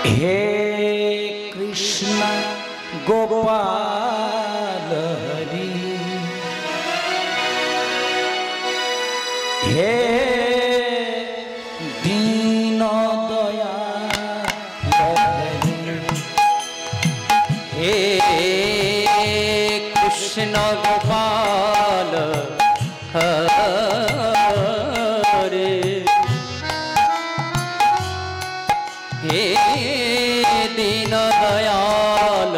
हे कृष्ण गोपाल हरि, हे दीन दयाल हरि, हे कृष्ण गोपाल हरे, हे दीन दयाल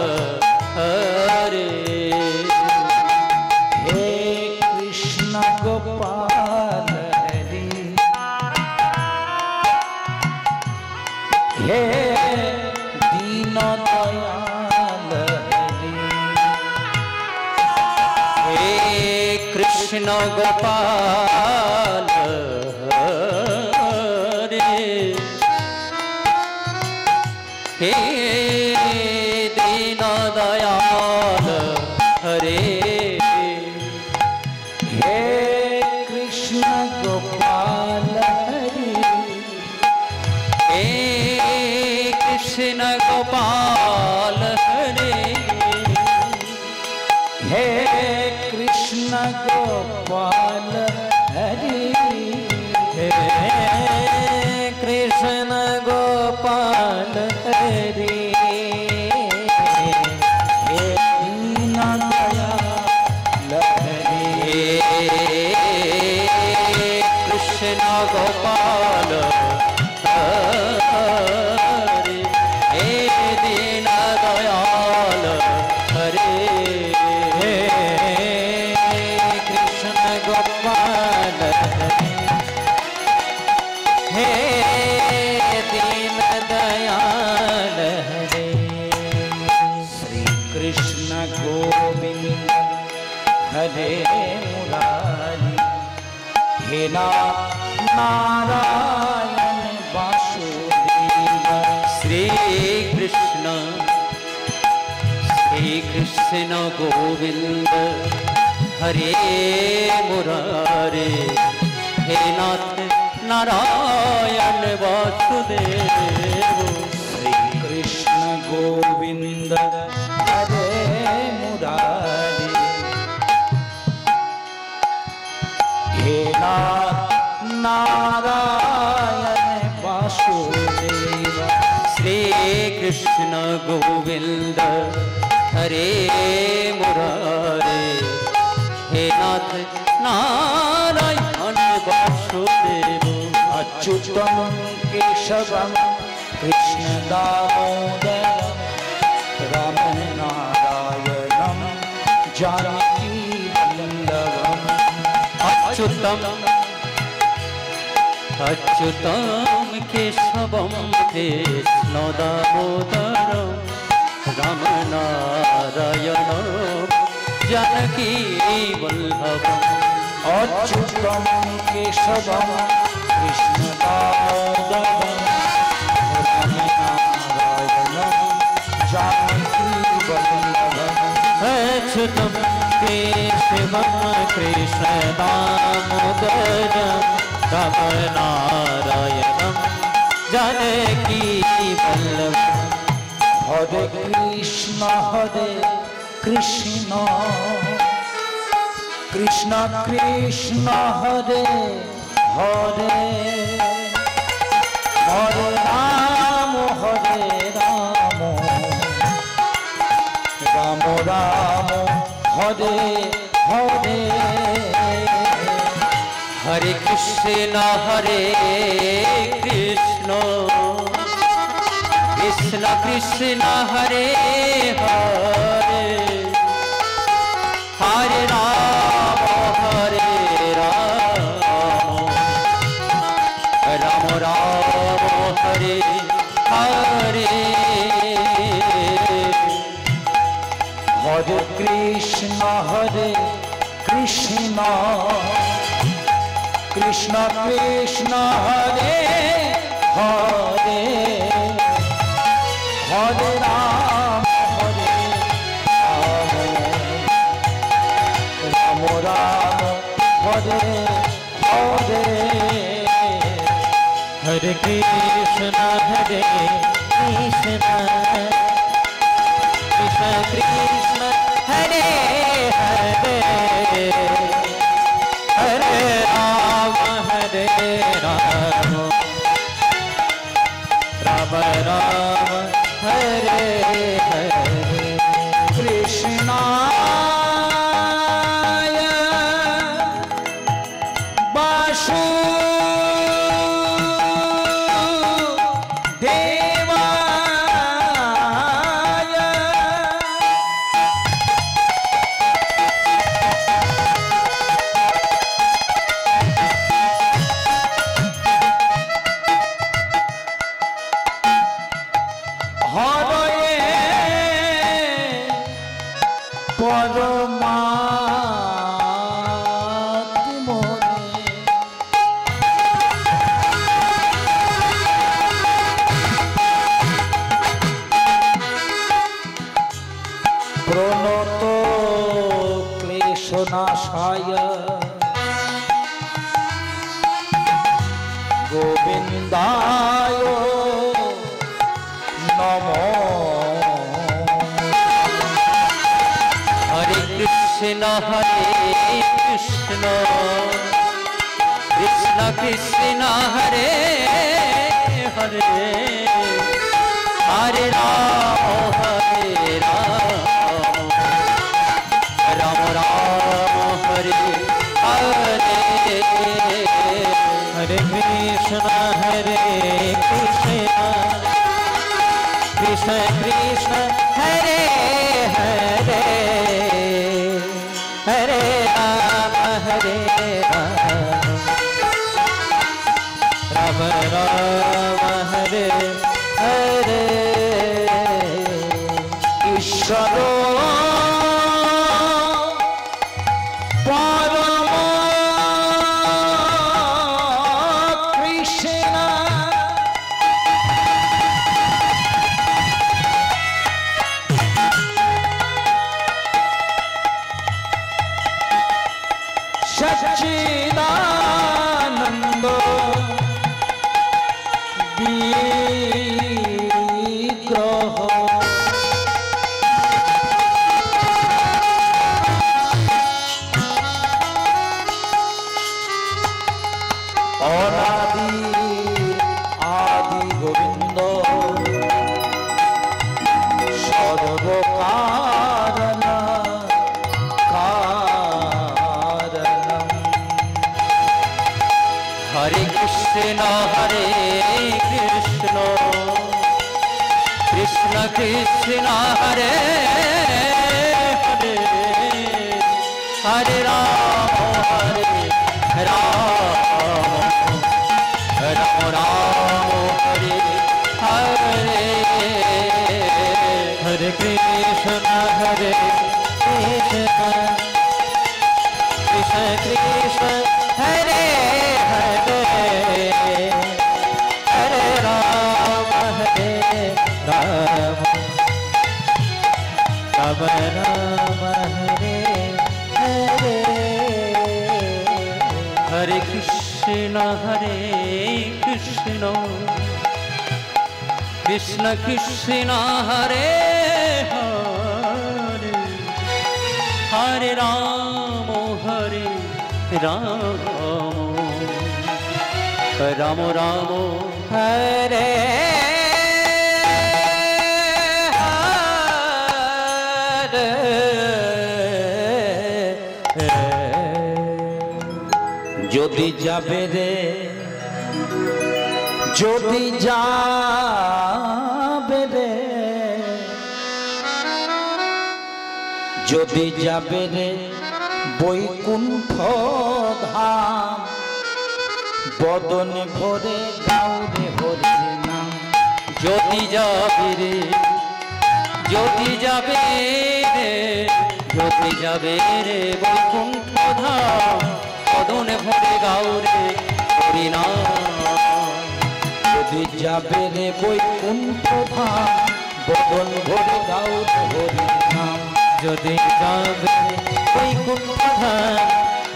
हरे, हे कृष्ण गोपाल हरि, हे दीन दयाल हरि, हे कृष्ण गोपाल हरे, हे दीन दयाल हरे, हे कृष्ण गोपाल हरि, हे कृष्ण गोपाल हरे, हे कृष्ण गोपाल हरि, हे कृष्ण गोपाल हरे, हे दीन दयाल हरि, हे कृष्ण गोपाल हरे, हे दीन दयाल हरे, हे कृष्ण गोपाल हरि, हे दीन दयाल हरे। श्री कृष्ण गोविंद हरे मुरारी, हे नारायण वासुदेव, श्री कृष्ण गोविंद हरे मुरारे, हे नाथ नारायण वासुदेव, श्री कृष्ण गोविंद हरे मुरारी, हे नारायण वासुदेव, श्री कृष्ण गोविंद हरे मुरारे, हे नाथ नारायण वासुदेव, अच्युतम केशवम कृष्ण दामोदरम राम नारायणम जानकी वल्लभम, अच्युतम केशवम कृष्ण दामोदरम राम नारायणम जानकी वल्लभम, अच्युतम केशवम कृष्ण दामोदरम राम नारायणम जानकी वल्लभम, अच्युतम केशवम कृष्ण दामोदरम राम नारायणम जानकी वल्लभम, हरे कृष्ण कृष्ण कृष्ण हरे हरे, हरे राम राम राम हरे हरे, हरे कृष्ण कृष्ण कृष्ण हरे हरे, हरे राम राम राम हरे हरे, हरे कृष्ण कृष्ण कृष्ण हरे हरे, हरे राम राम हरे हरे, हरे Krishna Krishna Krishna Krishna Hare Hare Hare Rama Hare Rama Rama Rama Hare Hare Krishna गोविंदाय नमो हरे कृष्ण कृष्ण कृष्ण हरे हरे हरे राम राम राम हरे हरे हरे कृष्ण कृष्ण कृष्ण हरे हरे हरे राम राम राम हरे हरे ईश्वर सच्चिदानंद विग्रह अनादि आदि गोविंद सर्वकारण हरे कृष्ण कृष्ण कृष्ण हरे हरे हरे राम राम राम हरे हरे हरे कृष्ण कृष्ण कृष्ण हरे हरे हरे राम राम राम हरे हरे हरे कृष्ण कृष्ण कृष्ण हरे हरे हरे राम राम राम हरे যদি যাবে রে যদি যাবে রে যদি যাবে রে বৈকুণ্ঠ ধাম বদন ভরে গাউরে হরি নাম যদি যাবে রে যদি যাবে রে যদি যাবে রে বৈকুণ্ঠ ধাম বদন ভরে গাউরে হরি নাম যদি যাবে রে বৈকুণ্ঠ ধাম বদন ভরে গাউরে হরি নাম যদি যাবে বৈকুণ্ঠ ধাম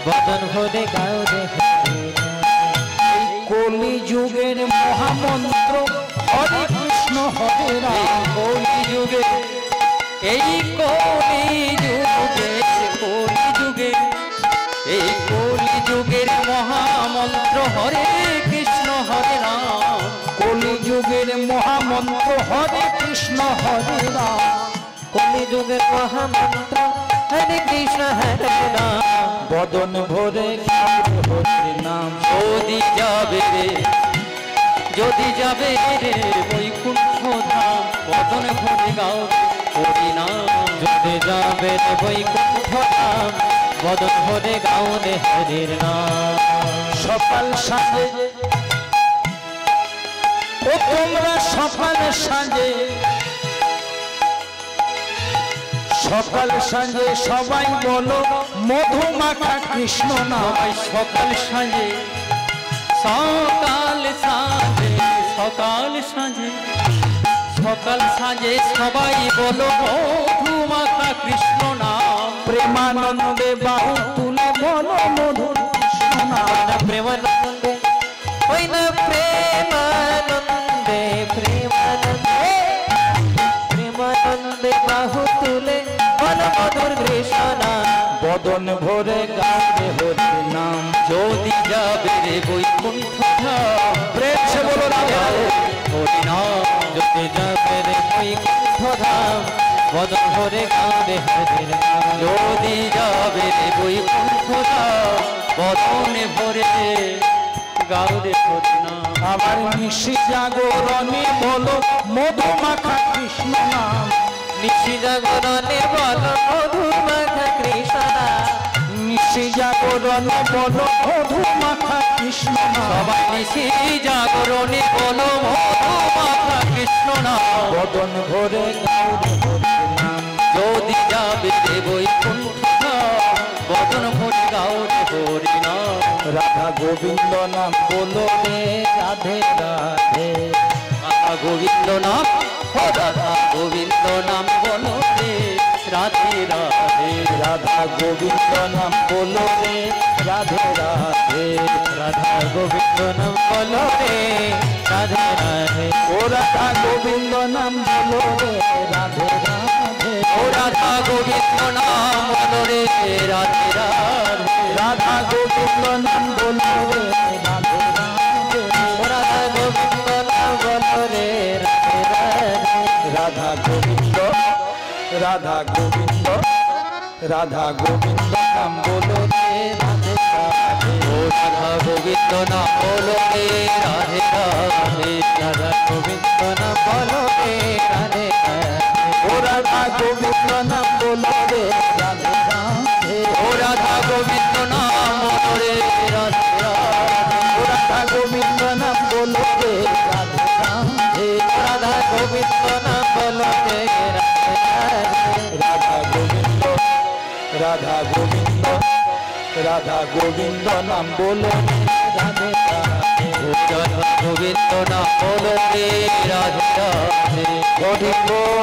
বদন ভরে গাউরে হরি নাম কলি যুগের মহামন্ত্র হরে কৃষ্ণ হরে এই কলি যুগে এই কলি যুগের মহামন্ত্র হরে কৃষ্ণ হরে রাম। কলিযুগের মহামন্ত্র হরে কৃষ্ণ হরে রাম। কলিযুগের মহামন্ত্র হরে কৃষ্ণ হরে রাম। বদন ভরে গাও হরি নাম। যদি যাবে রে বৈকুণ্ঠ ধাম, বদন ভরে গাও হরি নাম। যদি যাবে রে বৈকুণ্ঠ ধাম, বদন ভরে গাও রে হরির নাম। সকাল সাঁঝে ও তোমরা সকাল সাঁঝে, সকাল সাঁঝে সবাই বলো মধুমাখা কৃষ্ণ নাম। সকাল সাঁঝে সকাল সাঁঝে সকাল সাঁঝে সকাল সাঁঝে সবাই বলো মধুমাখা কৃষ্ণ নাম। প্রেমানন্দে বাহু তুলে বলো মধু কৃষ্ণ নাম। প্রেমানন্দে ওই না প্রেমানন্দে প্রেমানন্দে প্রেমানন্দে বাহু তুলে বলো মধুর কৃষ্ণ নাম। বদন ভরে গাবে হরি নাম। যদি যাবে রে বৈকুণ্ঠ ধাম, প্রেম সে বলো রাধা হরি নাম। যদি যাবে রে বৈকুণ্ঠ ধাম, বদন ভরে গাবে হরির নাম। যদি যাবে রে বৈকুণ্ঠ ধাম, বদন ভরে গাও রে হরি নাম। আমার নিশি জাগরণে বলো মধুমাখা কৃষ্ণ নাম। নিশি জাগরণে বলো মধুমাখা কৃষ্ণ নাম। নিশি জাগরণে বলো মধুমাখা কৃষ্ণ নাম। সবাই নিশি জাগরণে বলো মধুমাখা কৃষ্ণ নাম। বদন ভরে গাও রে হরি নাম। যদি যাবে রে বৈকুণ্ঠ ধাম, বদন ভরে গাও রে হরি নাম। রাধা গোবিন্দ নাম বলো রে রাধে রাধে। রাধা গোবিন্দ নাম ও রাধা গোবিন্দ নাম বলো রে রাধে রাধে। রাধা গোবিন্দ নাম বলো রে রাধে রাধে। রাধা গোবিন্দ নাম বলো রে রাধে রাধে। ও রাধা গোবিন্দ নাম বলো রে রাধে রাধে। ও রাধা গোবিন্দ নাম বলো রে রাধে রাধে। রাধা গোবিন্দ নাম বলো রে রাধে রাধে। ও রাধা গোবিন্দ নাম বলো রে রাধে রাধে। রাধা গোবিন্দ রাধা গোবিন্দ রাধা গোবিন্দ নাম বলো রে রাধে রাধে। ও রাধা গোবিন্দ নাম বলো রে রাধে রাধে। রাধা গোবিন্দ নাম বলো রে রাধে রাধে। ও রাধা গোবিন্দ নাম বলো রে রাধে রাধে। ও রাধা গোবিন্দ নাম বলো রে রাধে রাধে। ও রাধা গোবিন্দ নাম বলো রে রাধে রাধে। ও রাধা গোবিন্দ নাম বলো রে রাধে রাধে। রাধা গোবিন্দ রাধা গোবিন্দ রাধা গোবিন্দ নাম বলো রে রাধে রাধে। ও রাধা গোবিন্দ নাম বলো রে রাধে রাধে। হরি বল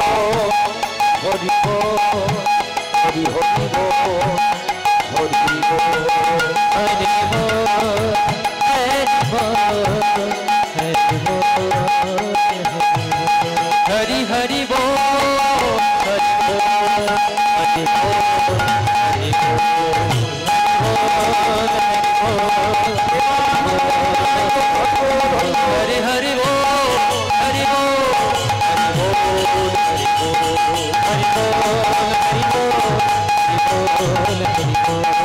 হরি বল হরি হরি বল হরি বল। হরি বল হরি বল হরি বল হরি হরি বল হরি বল হরি বল হরি বল হরি হরি বল হরি বল হরি বল হরি বল হরি বল হরি বল হরি বল।